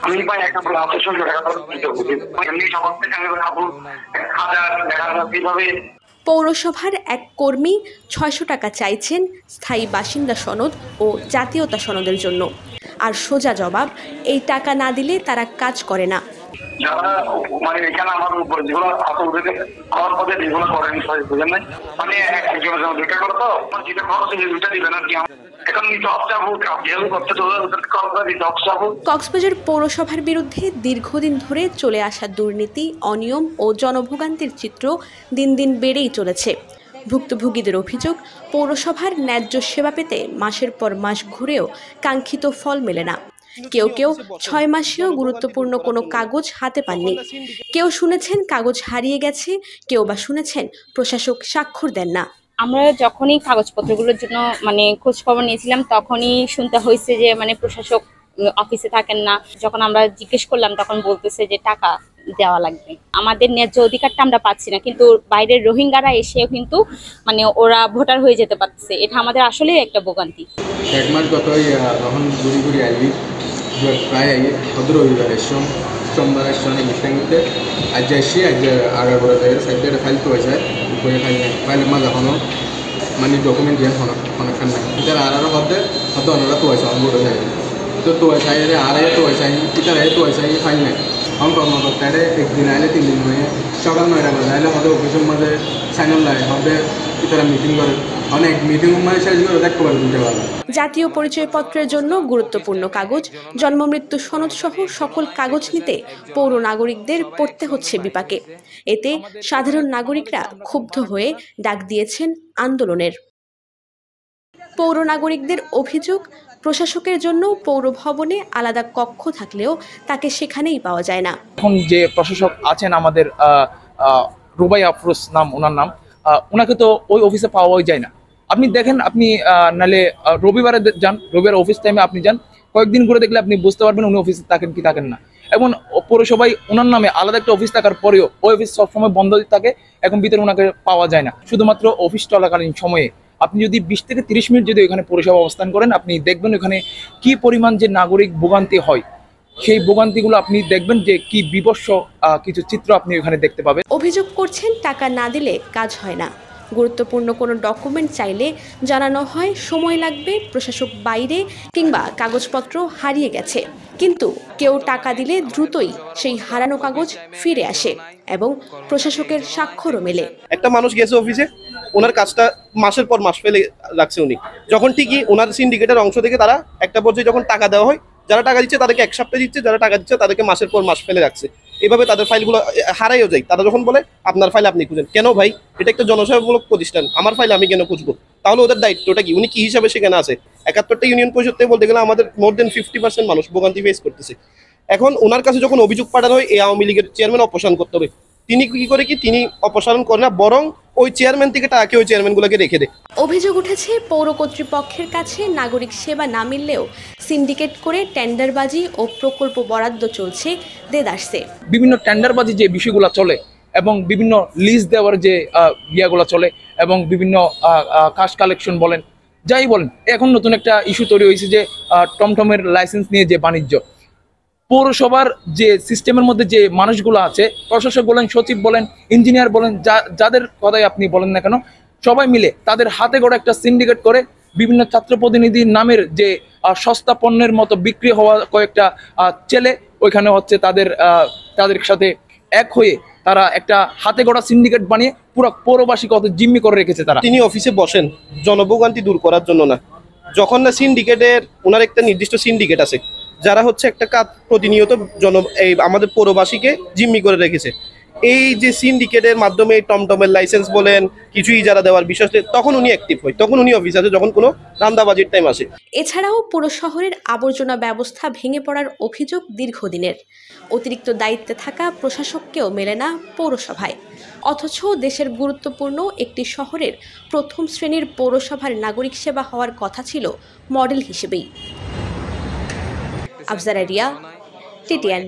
আমি পাই একটা 800 টাকা দিতে হবে, এমনি সবার থেকে আমি 1000 টাকা কিভাবে। পৌরসভার এক কর্মী 600 টাকা চাইছেন স্থায়ী বাসিন্দা সনদ ও জাতীয়তা সনদের জন্য। আর সোজা জবাব, এই টাকা না দিলে তারা কাজ করে না। যারা মানে এখানে আমার উপর যেগুলো আমার পথে যেগুলো করেন বুঝেন নাই, মানে একজনের জন্য দুইটা করে তো যেটা খরচ দুইটা দিবেন আর কি। এখন কক্সবাজার পৌরসভার বিরুদ্ধে দীর্ঘদিন ধরে চলে আসা দুর্নীতি, অনিয়ম ও জনভোগান্তির চিত্র দিন দিন বেড়েই চলেছে। ভুক্তভোগীদের অভিযোগ, পৌরসভার ন্যায্য সেবা পেতে মাসের পর মাস ঘুরেও কাঙ্ক্ষিত ফল মেলে না। কেউ কেউ 6 মাসেও গুরুত্বপূর্ণ কোনো কাগজ হাতে পাননি। কেউ শুনেছেন কাগজ হারিয়ে গেছে, কেউ বা শুনেছেন প্রশাসক স্বাক্ষর দেন না। আমরা যখনই কাগজপত্রগুলোর জন্য খোঁজ খবর নিয়েছিলাম, তখনই শুনতে হয়েছে যে প্রশাসক অফিসে থাকেন না। যখন আমরা জিজ্ঞেস করলাম তখন বলতেছে যে টাকা দেওয়া লাগবে। আমাদের ন্যায্য অধিকারটা আমরা পাচ্ছি না, কিন্তু বাইরের রোহিঙ্গারা এসেও কিন্তু ওরা ভোটার হয়ে যেতে পারছে। এটা আমাদের আসলে একটা ভোগান্তি। এক মাস গত তখন ঘুরি ঘুরি আইবি প্রায় সদর রবিবারের সোমবার আসছে মিস্টাঙ্গিতে আজ যাইছি। আজ আগার করে সাইডে ফাইল তো হয়েছে, উপরে ফাইল নেই, ফাইলের মাঝে এখনও মানে ডকুমেন্ট দিয়ে অনেকখান নাই। এটার আরও হতে হয়তো অন্যরা তো হয়েছে অনবোর্ড হয়ে যায় তো হয়েছে আর তো হয়েছে ইটার তো হয়েছে ফাইল নেই। আমার কর্মকর্তারে একদিন আইলে 3 দিন হয়ে সকাল 9টা বাজে আইলে আমাদের অফিসের মাঝে সাইন লাগে হবে ইতারা মিটিং করে অনেক মিটিং মানে শেষ করে দেখতে পারে 2টা বেলা। জাতীয় পরিচয়পত্রের জন্য গুরুত্বপূর্ণ কাগজ, জন্মমৃত্যু সনদ সহ সকল কাগজ নিতে পৌর নাগরিকদের পড়তে হচ্ছে বিপাকে। এতে সাধারণ নাগরিকরা ক্ষুব্ধ হয়ে ডাক দিয়েছেন আন্দোলনের। পৌর নাগরিকদের অভিযোগ, প্রশাসকের জন্য পৌর ভবনে আলাদা কক্ষ থাকলেও তাকে সেখানেই পাওয়া যায় না। এখন যে প্রশাসক আছেন আমাদের রুবাই আফরোজ নাম ওনার নাম, ওনাকে তো ওই অফিসে পাওয়াই যায় না। আপনি দেখেন, আপনি নালে রবিবারে যান, রবিবার অফিস টাইমে আপনি যান, কয়েকদিন ঘুরে দেখলে আপনি বুঝতে পারবেন উনি অফিসে থাকেন কি থাকেন না। এবং পৌরসভায় ওনার নামে আলাদা একটা অফিস থাকার পরেও ওই অফিস সবসময় বন্ধ থাকে, এখন ভিতরে ওনাকে পাওয়া যায় না। শুধুমাত্র অফিস চলাকালীন সময়ে আপনি যদি 20 থেকে 30 মিনিট যদি ওখানে পৌরসভা অবস্থান করেন, আপনি দেখবেন ওখানে কি পরিমাণ যে নাগরিক ভোগান্তি হয়। সেই ভোগান্তিগুলো আপনি দেখবেন যে কি বিভৎস কিছু চিত্র আপনি ওখানে দেখতে পাবেন। অভিযোগ করছেন টাকা না দিলে কাজ হয় না। গুরুত্বপূর্ণ কোনো ডকুমেন্ট চাইলে জানানো হয় সময় লাগবে, প্রশাসক বাইরে কিংবা কাগজপত্র হারিয়ে গেছে। কিন্তু কেউ টাকা দিলে দ্রুতই সেই হারানো কাগজ ফিরে আসে এবং প্রশাসকের স্বাক্ষরও মেলে। একটা মানুষ গেছে অফিসে, ওনার কাজটা মাসের পর মাস ফেলে রাখছে উনি। যখন ঠিকই ওনার সিন্ডিকেটের অংশ থেকে তারা একটা পর্যায়ে যখন টাকা দেওয়া হয়, যারা টাকা দিচ্ছে তাদেরকে 1 সপ্তাহ দিচ্ছে, যারা টাকা দিচ্ছে তাদেরকে মাসের পর মাস ফেলে রাখছে। এভাবে তাদের ফাইলগুলো হারাইও যায়। তারা যখন বলে আপনার ফাইল আপনি খুঁজেন, কেন ভাই? এটা একটা জনসেবামূলক প্রতিষ্ঠান, আমার ফাইল আমি কেন খুঁজবো? তাহলে ওদের দায়িত্বটা কি? উনি কি হিসাবে সেখানে আছে? 71টা ইউনিয়ন পরিষদ থেকে বলতে গেলে আমাদের মোর দেন 50% মানুষ ভোগান্তি ফেস করতেছে। এখন ওনার কাছে যখন অভিযোগ পাঠানো হয় এই আওয়ামী লীগের চেয়ারম্যান অপসারণ করতে হবে, তিনি কি করে কি তিনি অপসারণ করে না, বরং ওই চেয়ারম্যান থেকে টাকা ওই চেয়ারম্যানগুলোকে রেখে দেয়। অভিযোগ উঠেছে পৌর কর্তৃপক্ষের কাছে নাগরিক সেবা না মিললেও সিন্ডিকেট করে টেন্ডারবাজি ও প্রকল্প বরাদ্দ চলছে দেদারসে। বিভিন্ন টেন্ডারবাজি যে বিষয়গুলো চলে এবং বিভিন্ন লিজ দেওয়ার যে ইয়েগুলো চলে এবং বিভিন্ন কাজ কালেকশন বলেন, যাই বলেন, এখন নতুন একটা ইস্যু তৈরি হয়েছে যে টমটমের লাইসেন্স নিয়ে যে বাণিজ্য। পৌরসভার যে সিস্টেমের মধ্যে যে মানুষগুলো আছে, প্রশাসক বলেন, সচিব বলেন, ইঞ্জিনিয়ার বলেন, যাদের কথাই আপনি বলেন না কেন, সবাই মিলে তাদের হাতে গড়া একটা সিন্ডিকেট করে বিভিন্ন ছাত্র প্রতিনিধির নামের যে সস্তা পণ্যের মতো বিক্রি হওয়া কয়েকটা ছেলে ওইখানে হচ্ছে তাদের সাথে এক হয়ে তারা একটা হাতে গড়া সিন্ডিকেট বানিয়ে পুরো পৌরবাসী কত জিম্মি করে রেখেছে তারা। তিনি অফিসে বসেন জনভোগান্তি দূর করার জন্য না, যখন না সিন্ডিকেটের ওনার একটা নির্দিষ্ট সিন্ডিকেট আছে যারা হচ্ছে একটা কাজ প্রতিনিয়ত এই আমাদের পৌরবাসীকে জিম্মি করে রেখেছে। এই যে সিন্ডিকেটের মাধ্যমে টমটমের লাইসেন্স বলেন কিছুই যারা দেওয়ার বিষয়, তখন উনি অ্যাক্টিভ হয়, তখন উনি অফিস আছে যখন কোনো রান্দাবাজির টাইম আসে। এছাড়াও পুরো শহরের আবর্জনা ব্যবস্থা ভেঙে পড়ার অভিযোগ দীর্ঘদিনের। অতিরিক্ত দায়িত্বে থাকা প্রশাসককেও মেলে না পৌরসভায়, অথচ দেশের গুরুত্বপূর্ণ একটি শহরের প্রথম শ্রেণীর পৌরসভার নাগরিক সেবা হওয়ার কথা ছিল মডেল হিসেবেই। আফজারা রিয়া, TTN।